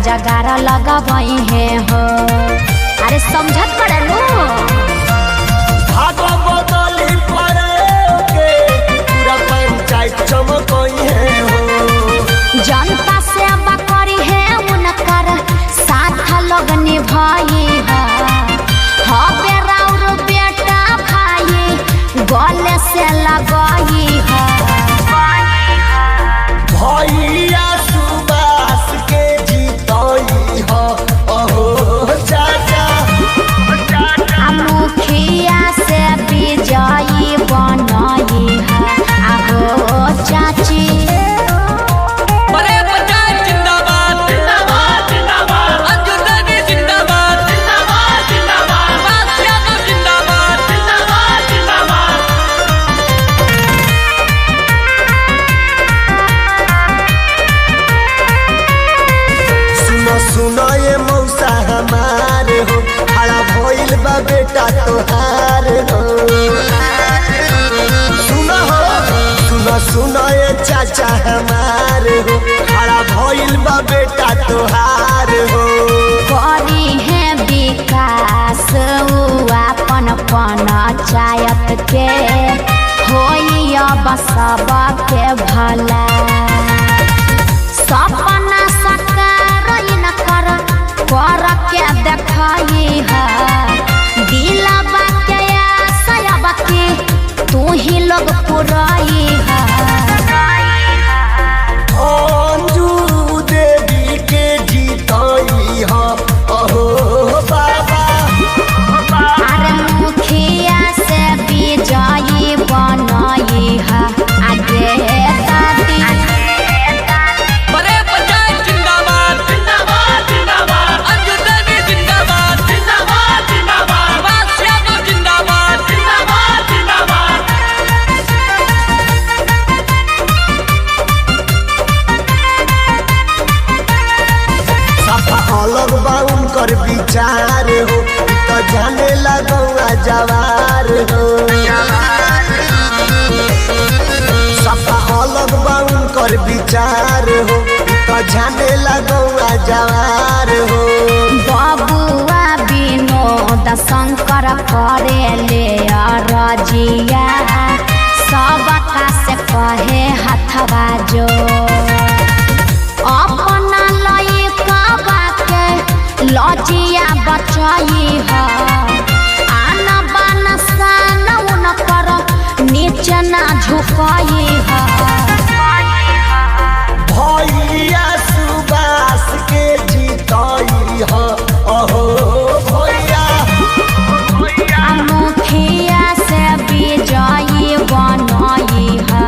जगारा लगावई है हो। अरे समझत पड़े लो भागो बदली पड़े के पूरा पंचायत चमकई है हो। जनता सेवा करी है उनकर साथ लोग निभाई है। हबे राउर बेटा भाई गले से लगाई है। भैया सुबास के जीतई हो अहो चाचा। मुखिया से विजयी बनई है अहो चाची। सुनो ये मौसा हमारे हो खड़ा भइल बा बेटा तोहार हो। सुनो हो सुनो ये चाचा हमारे हो खड़ा भइल बा बेटा तोहार हो। करी है विकास अपन पंचायत के होई अब सबके भला। सपना कर के देखाई है दिलवा के आशा के तू ही लोग पुराई है। अंजू देवी के जीतई हो अहो बाबा। अरे मुखिया से विजयी बनई है आगे दादी। अलग बाउन कर विचार हो तो जाने लगौआ जवार हो। सफा अलग बाउन कर विचार हो तो जाने लगौआ जवार हो। बबुआ विनोद शंकर करे ले रजिया सबका से कहे हथवा जो। अपना लइका के लजिया बचाई